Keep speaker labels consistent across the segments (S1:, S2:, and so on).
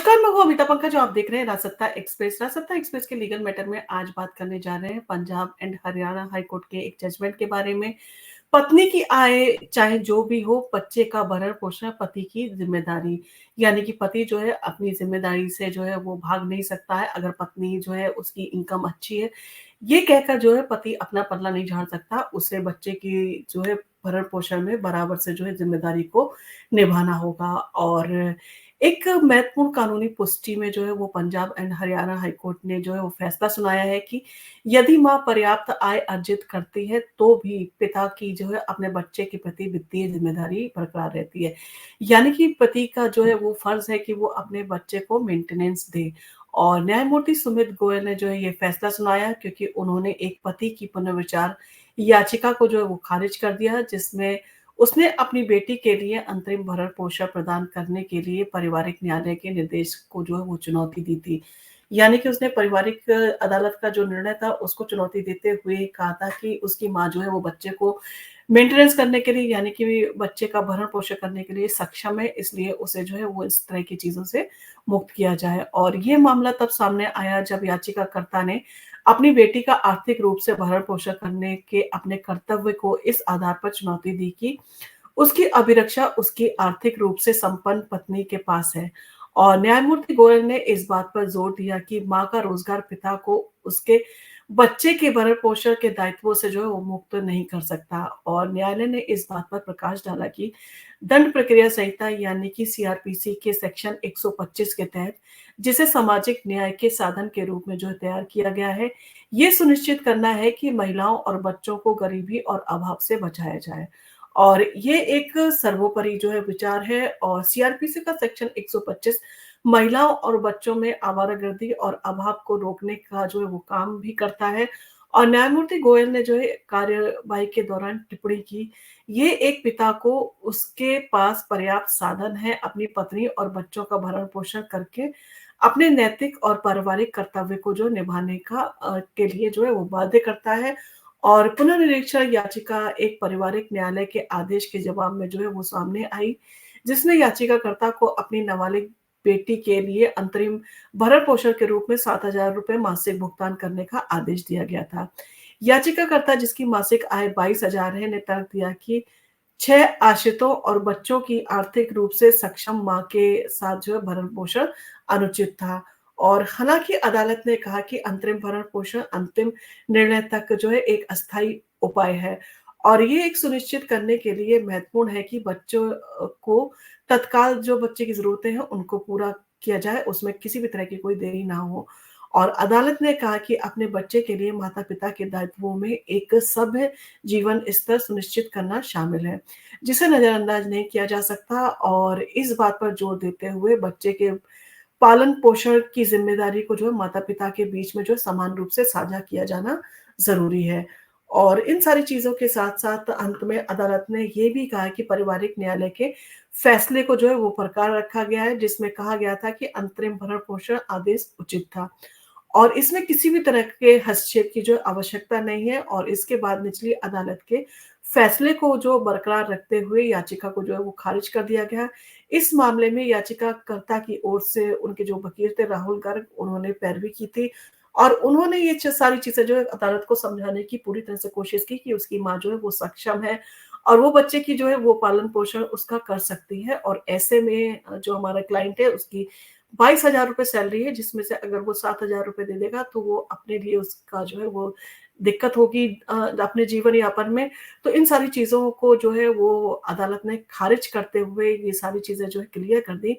S1: नमस्कार, मैं हूँ अमिता पंकज जो आप देख रहे हैं राजसत्ता एक्सप्रेस। राजसत्ता एक्सप्रेस के लीगल मैटर में आज बात करने जा रहे हैं Punjab and Haryana high court के एक जजमेंट के बारे में। पत्नी की आय चाहे जो भी हो, बच्चे का भरण-पोषण पति की ज़िम्मेदारी। यानी कि पति जो है अपनी ज़िम्मेदारी से जो है वो भाग नहीं सकता है, अगर पत्नी जो है उसकी इनकम अच्छी है। ये कहकर जो है पति अपना पल्ला नहीं झाड़ सकता, उसे बच्चे की जो है भरण-पोषण में बराबर से जो है ज़िम्मेदारी को निभाना होगा। और एक महत्वपूर्ण कानूनी पुष्टि में जो है वो Punjab and Haryana high court ने जो है वो फैसला सुनाया है कि यदि माँ पर्याप्त आय अर्जित करती है, तो भी पिता की जो है अपने बच्चे के प्रति वित्तीय ज़िम्मेदारी बरकरार रहती है। यानी कि पति का जो है वो फ़र्ज़ है कि वो अपने बच्चे को मेंटेनेंस दे। और न्यायमूर्ति सुमित गोयल ने जो है ये फैसला सुनाया क्योंकि उन्होंने एक पति की पुनर्विचार याचिका को जो है वो खारिज कर दिया, जिसमें उसने अपनी बेटी के लिए अंतरिम भरण-पोषण प्रदान करने के लिए पारिवारिक न्यायालय के निर्देश को जो है वो चुनौती दी थी। यानी कि उसने पारिवारिक अदालत का जो निर्णय था उसको चुनौती देते हुए कहा था कि उसकी माँ जो है वो बच्चे को मेंटेनेंस करने के लिए यानी कि बच्चे का भरण-पोषण करने के लिए सक्षम है, इसलिए उसे जो है वो इस तरह की चीज़ों से मुक्त किया जाए। और ये मामला तब सामने आया जब याचिकाकर्ता ने अपनी बेटी का आर्थिक रूप से भरण-पोषण करने के अपने कर्तव्य को इस आधार पर चुनौती दी कि उसकी अभिरक्षा उसकी आर्थिक रूप से संपन्न पत्नी के पास है। और न्यायमूर्ति गोयल ने इस बात पर जोर दिया कि माँ का रोजगार पिता को उसके बच्चे के भरण-पोषण के दायित्वों से जो है वो मुक्त नहीं कर सकता। और न्यायालय ने इस बात पर प्रकाश डाला कि दंड प्रक्रिया संहिता यानी कि सीआरपीसी के सेक्शन 125 के तहत जिसे सामाजिक न्याय के साधन के रूप में जो है तैयार किया गया है, ये सुनिश्चित करना है कि महिलाओं और बच्चों को गरीबी और अभाव से बचाया जाए। और ये एक सर्वोपरि जो है विचार है। और सीआरपीसी का सेक्शन 125 महिलाओं और बच्चों में आवारागर्दी और अभाव को रोकने का जो है वो काम भी करता है। और न्यायमूर्ति गोयल ने जो है कार्यवाही के दौरान टिप्पणी की, ये एक पिता को उसके पास पर्याप्त साधन है अपनी पत्नी और बच्चों का भरण-पोषण करके अपने नैतिक और पारिवारिक कर्तव्य को जो निभाने का के लिए जो है वो बाध्य करता है। और पुनर्निरीक्षण याचिका एक पारिवारिक न्यायालय के आदेश के जवाब में जो है वो सामने आई, जिसमें याचिकाकर्ता को अपनी नाबालिग बेटी के लिए अंतरिम भरण-पोषण के रूप में ₹7,000 मासिक भुगतान करने का आदेश दिया गया था। याचिकाकर्ता जिसकी मासिक आय 22,000 है, ने तर्क दिया कि 6 आश्रितों और बच्चों की आर्थिक रूप से सक्षम माँ के साथ जो है भरण-पोषण अनुचित था। और हालाँकि अदालत ने कहा कि अंतरिम भरण-पोषण अंतिम निर्णय तक जो है एक अस्थायी उपाय है। और ये एक सुनिश्चित करने के लिए महत्वपूर्ण है कि बच्चों को तत्काल जो बच्चे की ज़रूरतें हैं उनको पूरा किया जाए, उसमें किसी भी तरह की कोई देरी ना हो। और अदालत ने कहा कि अपने बच्चे के लिए माता-पिता के दायित्वों में एक सभ्य जीवन स्तर सुनिश्चित करना शामिल है, जिसे नज़रअंदाज नहीं किया जा सकता। और इस बात पर जोर देते हुए बच्चे के पालन-पोषण की ज़िम्मेदारी को जो है माता-पिता के बीच में जो है समान रूप से साझा किया जाना ज़रूरी है। और इन सारी चीज़ों के साथ-साथ अंत में अदालत ने ये भी कहा कि पारिवारिक न्यायालय के फैसले को जो है वो बरकरार रखा गया है, जिसमें कहा गया था कि अंतरिम भरण-पोषण आदेश उचित था। और इसमें किसी भी तरह के हस्तक्षेप की जो आवश्यकता नहीं है। और इसके बाद निचली अदालत के फैसले को जो बरकरार रखते हुए याचिका को जो है वो खारिज कर दिया गया। इस मामले में याचिकाकर्ता की ओर से उनके जो वकील थे राहुल गर्ग, उन्होंने पैरवी की थी और उन्होंने ये सारी चीज़ें जो है अदालत को समझाने की पूरी तरह से कोशिश की कि उसकी माँ जो है वो सक्षम है और वो बच्चे की जो है वो पालन-पोषण उसका कर सकती है। और ऐसे में जो हमारा क्लाइंट है उसकी ₹22,000 सैलरी है, जिसमें से अगर वो ₹7,000 दे देगा तो वो अपने लिए उसका जो है वो दिक्कत होगी अपने जीवन यापन में। तो इन सारी चीज़ों को जो है वो अदालत ने खारिज करते हुए ये सारी चीज़ें जो है क्लियर कर दी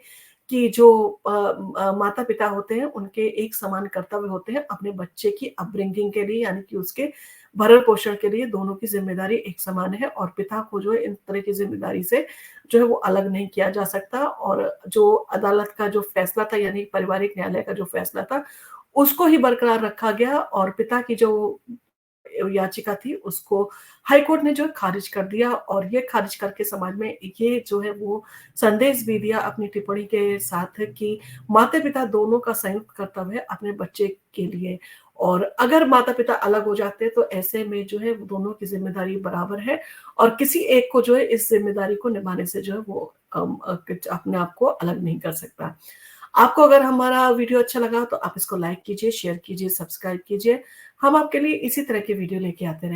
S1: कि जो माता-पिता होते हैं उनके एक समान कर्तव्य होते हैं अपने बच्चे की अपब्रिंगिंग के लिए, यानी कि उसके भरण-पोषण के लिए दोनों की ज़िम्मेदारी एक समान है। और पिता को जो है इन तरह की ज़िम्मेदारी से जो है वो अलग नहीं किया जा सकता। और जो अदालत का जो फैसला था यानी पारिवारिक न्यायालय का जो फैसला था, उसको ही बरकरार रखा गया। और पिता की जो याचिका थी उसको हाई कोर्ट ने जो है खारिज कर दिया। और ये खारिज करके समाज में ये जो है वो संदेश भी दिया अपनी टिप्पणी के साथ कि माता-पिता दोनों का संयुक्त कर्तव्य है अपने बच्चे के लिए। और अगर माता-पिता अलग हो जाते हैं तो ऐसे में जो है दोनों की ज़िम्मेदारी बराबर है और किसी एक को जो है इस ज़िम्मेदारी को निभाने से जो है वो अपने आप को अलग नहीं कर सकता। आपको अगर हमारा वीडियो अच्छा लगा तो आप इसको लाइक कीजिए, शेयर कीजिए, सब्सक्राइब कीजिए। हम आपके लिए इसी तरह के वीडियो लेके आते रहें।